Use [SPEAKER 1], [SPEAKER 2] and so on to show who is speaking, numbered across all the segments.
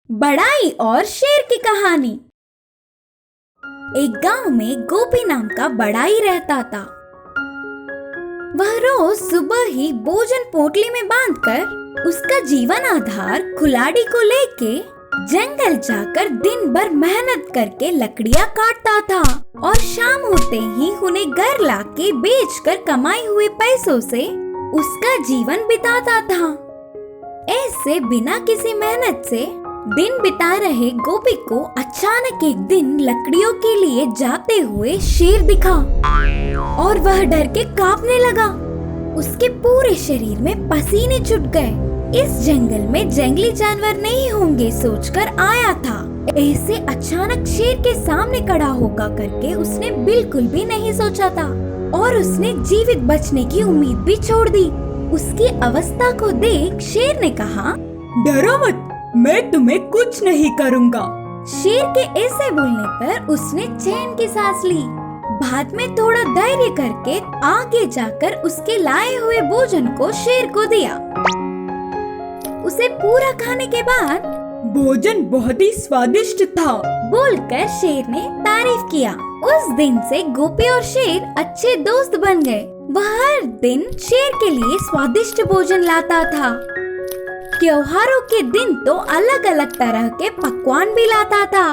[SPEAKER 1] बड़ाई और शेर की कहानी। एक गांव में गोपी नाम का बड़ाई रहता था। वह रोज सुबह ही भोजन पोटली में बांधकर उसका जीवन आधार कुल्हाड़ी को लेके जंगल जाकर दिन भर मेहनत करके लकड़ियाँ काटता था और शाम होते ही उन्हें घर लाके बेचकर कमाए हुए पैसों से उसका जीवन बिताता था। ऐसे बिना किसी मेहनत से दिन बिता रहे गोपी को अचानक एक दिन लकड़ियों के लिए जाते हुए शेर दिखा और वह डर के कांपने लगा। उसके पूरे शरीर में पसीने छूट गए। इस जंगल में जंगली जानवर नहीं होंगे सोचकर आया था। ऐसे अचानक शेर के सामने खड़ा होगा करके उसने बिल्कुल भी नहीं सोचा था और उसने जीवित बचने की उम्मीद भी छोड़ दी। उसकी अवस्था को देख शेर ने कहा,
[SPEAKER 2] डरो मत, मैं तुम्हें कुछ नहीं करूँगा।
[SPEAKER 1] शेर के ऐसे बोलने पर उसने चैन की सांस ली। बाद में थोड़ा धैर्य करके आगे जाकर उसके लाए हुए भोजन को शेर को दिया। उसे पूरा खाने के बाद
[SPEAKER 2] भोजन बहुत ही स्वादिष्ट था
[SPEAKER 1] बोलकर शेर ने तारीफ किया। उस दिन से गोपी और शेर अच्छे दोस्त बन गए। वह हर दिन शेर के लिए स्वादिष्ट भोजन लाता था। त्योहारों के दिन तो अलग अलग तरह के पकवान भी लाता था।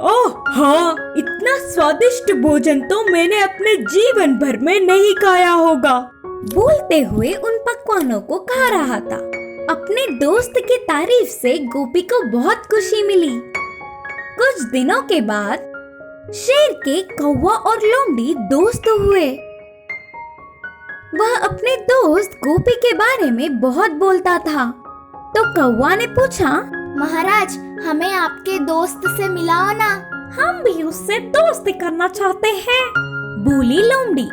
[SPEAKER 2] ओह हाँ, इतना स्वादिष्ट भोजन तो मैंने अपने जीवन भर में नहीं खाया होगा।
[SPEAKER 1] बोलते हुए उन पकवानों को खा रहा था। अपने दोस्त की तारीफ से गोपी को बहुत खुशी मिली। कुछ दिनों के बाद शेर के कौवा और लोमड़ी दोस्त हुए। वह अपने दोस्त गोपी के बारे में बहुत बोलता था। तो कौवा ने पूछा,
[SPEAKER 3] महाराज, हमें आपके दोस्त से मिलाओ ना।
[SPEAKER 1] हम भी उससे दोस्ती करना चाहते हैं, बोली लोमड़ी।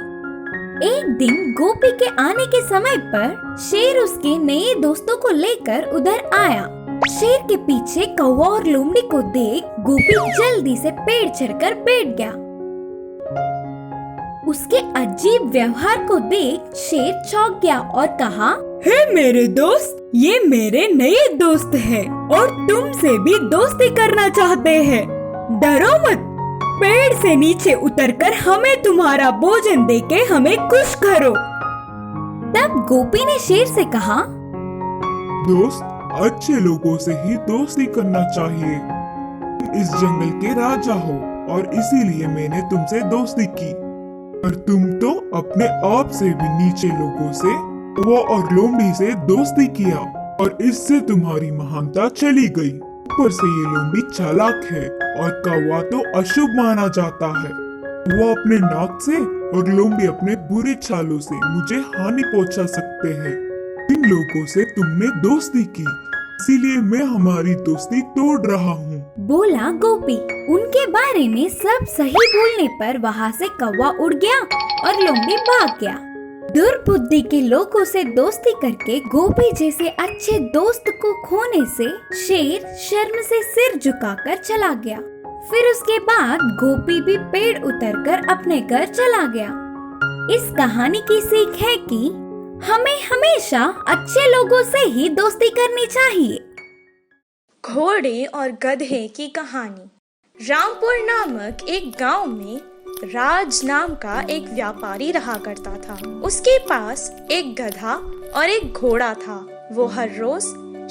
[SPEAKER 1] एक दिन गोपी के आने के समय पर शेर उसके नए दोस्तों को लेकर उधर आया। शेर के पीछे कौवा और लोमड़ी को देख गोपी जल्दी से पेड़ चढ़कर बैठ गया। उसके अजीब व्यवहार को देख शेर चौंक गया और कहा,
[SPEAKER 2] हे मेरे दोस्त, ये मेरे नए दोस्त हैं और तुमसे भी दोस्ती करना चाहते हैं। डरो मत, पेड़ से नीचे उतरकर हमें तुम्हारा भोजन देके हमें खुश करो।
[SPEAKER 1] तब गोपी ने शेर से कहा,
[SPEAKER 4] दोस्त, अच्छे लोगों से ही दोस्ती करना चाहिए। तुम इस जंगल के राजा हो और इसीलिए मैंने तुमसे दोस्ती की। और तुम तो अपने आप से भी नीचे लोगों से कौवा और लोमड़ी से दोस्ती किया और इससे तुम्हारी महानता चली गई। ऊपर से ये लोमड़ी चालाक है और कौवा तो अशुभ माना जाता है। वो अपने नाक से और लोमड़ी अपने बुरे चालों से मुझे हानि पहुंचा सकते हैं। इन लोगों से तुमने दोस्ती की, इसीलिए मैं हमारी दोस्ती तोड़ रहा हूँ,
[SPEAKER 1] बोला गोपी। उनके बारे में सब सही बोलने पर वहाँ से कौवा उड़ गया और लोमड़ी भाग गया। दुर्बुद्धि के लोगों से दोस्ती करके गोपी जैसे अच्छे दोस्त को खोने से शेर शर्म से सिर झुकाकर चला गया। फिर उसके बाद गोपी भी पेड़ उतरकर अपने घर चला गया। इस कहानी की सीख है कि हमें हमेशा अच्छे लोगों से ही दोस्ती करनी चाहिए।
[SPEAKER 5] घोड़े और गधे की कहानी। रामपुर नामक एक गांव में राज नाम का एक व्यापारी रहा करता था। उसके पास एक गधा और एक घोड़ा था। वो हर रोज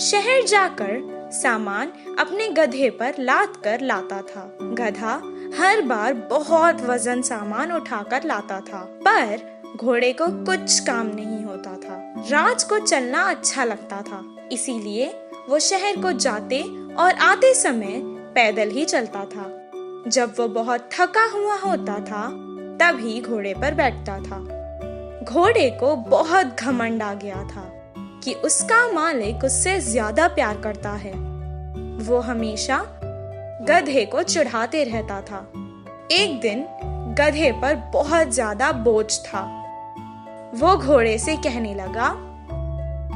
[SPEAKER 5] शहर जाकर सामान अपने गधे पर लाद कर लाता था। गधा हर बार बहुत वजन सामान उठाकर लाता था, पर घोड़े को कुछ काम नहीं होता था। राज को चलना अच्छा लगता था, इसीलिए वो शहर को जाते और आते समय पैदल ही चलता था। जब वो बहुत थका हुआ होता था तभी घोड़े पर बैठता था। घोड़े को बहुत घमंड आ गया था कि उसका मालिक उससे ज्यादा प्यार करता है। वो हमेशा गधे को चिढ़ाते रहता था। एक दिन गधे पर बहुत ज्यादा बोझ था। वो घोड़े से कहने लगा,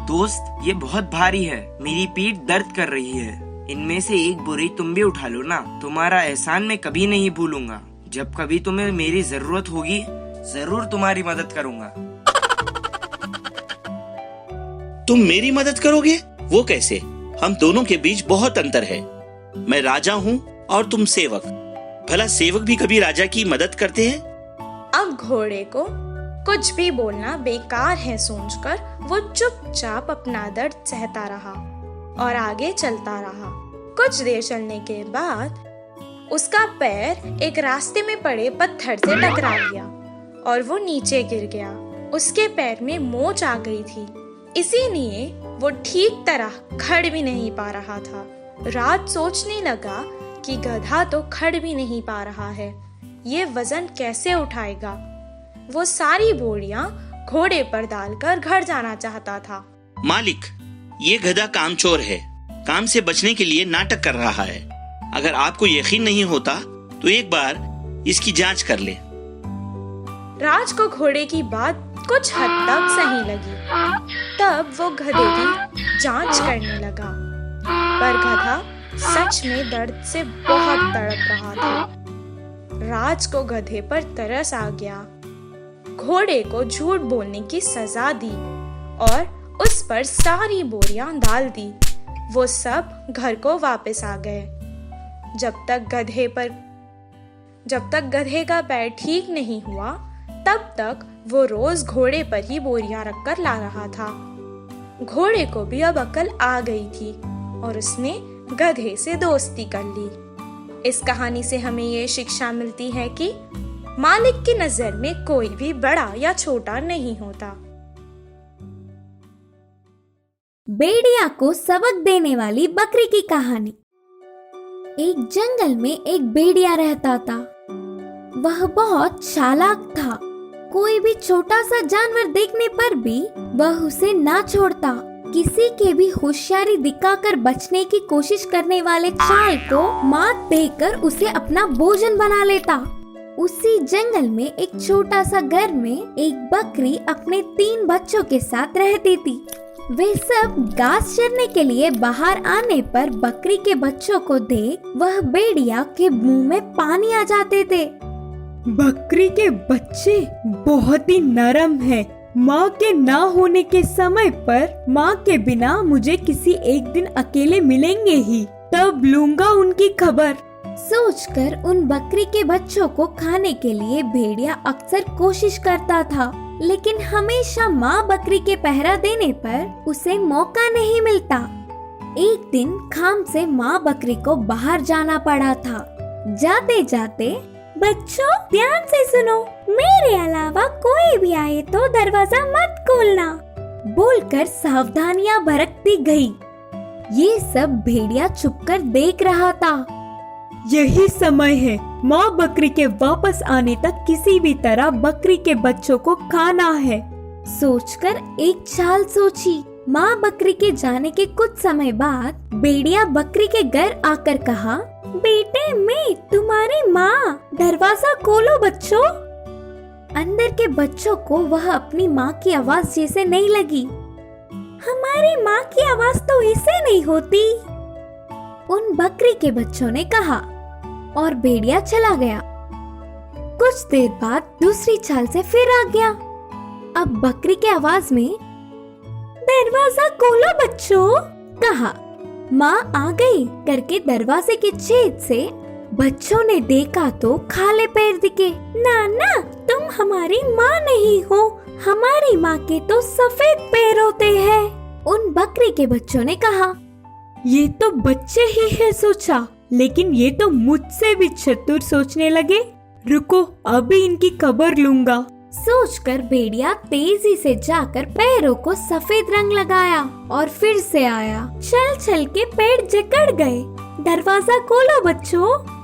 [SPEAKER 6] दोस्त, ये बहुत भारी है, मेरी पीठ दर्द कर रही है। इनमें से एक बोरी तुम भी उठा लो ना। तुम्हारा एहसान मैं कभी नहीं भूलूंगा। जब कभी तुम्हें मेरी जरूरत होगी जरूर तुम्हारी मदद करूंगा।
[SPEAKER 7] तुम मेरी मदद करोगे? वो कैसे? हम दोनों के बीच बहुत अंतर है। मैं राजा हूँ और तुम सेवक। भला सेवक भी कभी राजा की मदद करते हैं?
[SPEAKER 5] अब घोड़े को कुछ भी बोलना बेकार है सोचकर वो चुपचाप अपना दर्द सहता रहा और आगे चलता रहा। कुछ देर चलने के बाद उसका पैर एक रास्ते में पड़े पत्थर से टकरा गया और वो नीचे गिर गया। उसके पैर में मोच आ गई थी, इसीलिए वो ठीक तरह खड़ भी नहीं पा रहा था। राज सोचने लगा कि गधा तो खड़ भी नहीं पा रहा है, ये वजन कैसे उठाएगा। वो सारी बोरियां घोड़े पर डालकर घर जाना चाहता था।
[SPEAKER 7] मालिक, ये गधा कामचोर है, काम से बचने के लिए नाटक कर रहा है। अगर आपको यकीन नहीं होता तो एक बार इसकी जांच कर ले।
[SPEAKER 5] राज को घोड़े की बात कुछ हद तक सही लगी, तब वो गधे की जांच करने लगा। पर गधा सच में दर्द से बहुत तड़प रहा था। राज को गधे पर तरस आ गया, घोड़े को झूठ बोलने की सजा दी और उस पर सारी बोरियां डाल दी। वो सब घर को वापस आ गए। जब तक गधे का पैर ठीक नहीं हुआ तब तक वो रोज घोड़े पर ही बोरियां रखकर ला रहा था। घोड़े को भी अब अकल आ गई थी और उसने गधे से दोस्ती कर ली। इस कहानी से हमें ये शिक्षा मिलती है कि मालिक की नजर में कोई भी बड़ा या छोटा नहीं होता।
[SPEAKER 1] भेड़िया को सबक देने वाली बकरी की कहानी। एक जंगल में एक भेड़िया रहता था। वह बहुत चालाक था। कोई भी छोटा सा जानवर देखने पर भी वह उसे ना छोड़ता। किसी के भी होशियारी दिखाकर बचने की कोशिश करने वाले चाल को मात देकर उसे अपना भोजन बना लेता। उसी जंगल में एक छोटा सा घर में एक बकरी अपने 3 बच्चों के साथ रहती थी। वे सब घास चरने के लिए बाहर आने पर बकरी के बच्चों को देख वह भेड़िया के मुंह में पानी आ जाते थे।
[SPEAKER 2] बकरी के बच्चे बहुत ही नरम हैं। माँ के ना होने के समय पर माँ के बिना मुझे किसी एक दिन अकेले मिलेंगे ही, तब लूंगा उनकी खबर।
[SPEAKER 1] सोचकर उन बकरी के बच्चों को खाने के लिए भेड़िया अक्सर कोशिश करता था, लेकिन हमेशा माँ बकरी के पहरा देने पर उसे मौका नहीं मिलता। एक दिन काम से माँ बकरी को बाहर जाना पड़ा था। जाते जाते, बच्चों ध्यान से सुनो, मेरे अलावा कोई भी आए तो दरवाजा मत खोलना, बोलकर सावधानियां बरतती गई। ये सब भेड़िया चुपकर देख रहा था।
[SPEAKER 2] यही समय है, माँ बकरी के वापस आने तक किसी भी तरह बकरी के बच्चों को खाना है,
[SPEAKER 1] सोचकर एक चाल सोची। माँ बकरी के जाने के कुछ समय बाद भेड़िया बकरी के घर आकर कहा, बेटे मैं तुम्हारी माँ, दरवाजा खोलो बच्चों। अंदर के बच्चों को वह अपनी माँ की आवाज जैसे नहीं लगी। हमारी माँ की आवाज तो ऐसे नहीं होती, उन बकरी के बच्चों ने कहा और भेड़िया चला गया। कुछ देर बाद दूसरी चाल से फिर आ गया। अब बकरी की आवाज में, दरवाजा खोलो बच्चों, कहा। माँ आ गई करके दरवाजे के छेद से बच्चों ने देखा तो खाले पैर दिखे। नाना तुम हमारी माँ नहीं हो, हमारी माँ के तो सफेद पैर होते हैं, उन बकरी के बच्चों ने कहा।
[SPEAKER 2] ये तो बच्चे ही है सोचा, लेकिन ये तो मुझसे भी चतुर सोचने लगे। रुको अभी इनकी खबर लूंगा।
[SPEAKER 1] सोचकर भेड़िया तेजी से जाकर पैरों को सफेद रंग लगाया और फिर से आया। चल चल के पैर जकड़ गए। दरवाजा खोलो बच्चों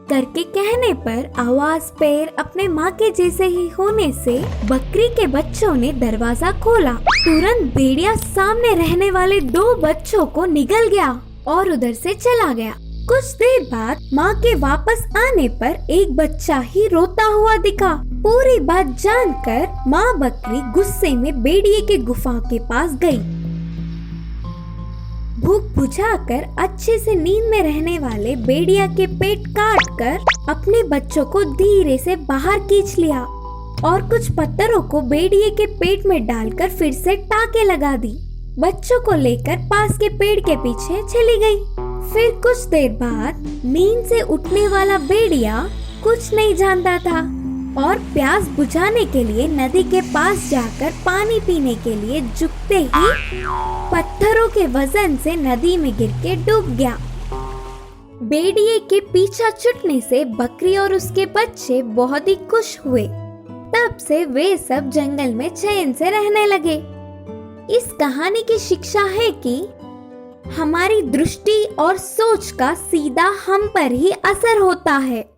[SPEAKER 1] करके कहने पर आवाज पैर अपने माँ के जैसे ही होने से बकरी के बच्चों ने दरवाजा खोला। तुरंत भेड़िया सामने रहने वाले 2 बच्चों को निगल गया और उधर से चला गया। कुछ देर बाद माँ के वापस आने पर एक बच्चा ही रोता हुआ दिखा। पूरी बात जानकर माँ बकरी गुस्से में भेड़िए के गुफा के पास गई। भूख बुझाकर अच्छे से नींद में रहने वाले भेड़िया के पेट काटकर अपने बच्चों को धीरे से बाहर खींच लिया और कुछ पत्थरों को भेड़िए के पेट में डालकर फिर से टाके लगा दी। बच्चों को लेकर पास के पेड़ के पीछे चली गई। फिर कुछ देर बाद नींद से उठने वाला भेड़िया कुछ नहीं जानता था और प्यास बुझाने के लिए नदी के पास जाकर पानी पीने के लिए झुकते ही पत्थरों के वजन से नदी में गिर के डूब गया। भेड़िए के पीछा छूटने से बकरी और उसके बच्चे बहुत ही खुश हुए। तब से वे सब जंगल में चैन से रहने लगे। इस कहानी की शिक्षा है कि हमारी दृष्टि और सोच का सीधा हम पर ही असर होता है।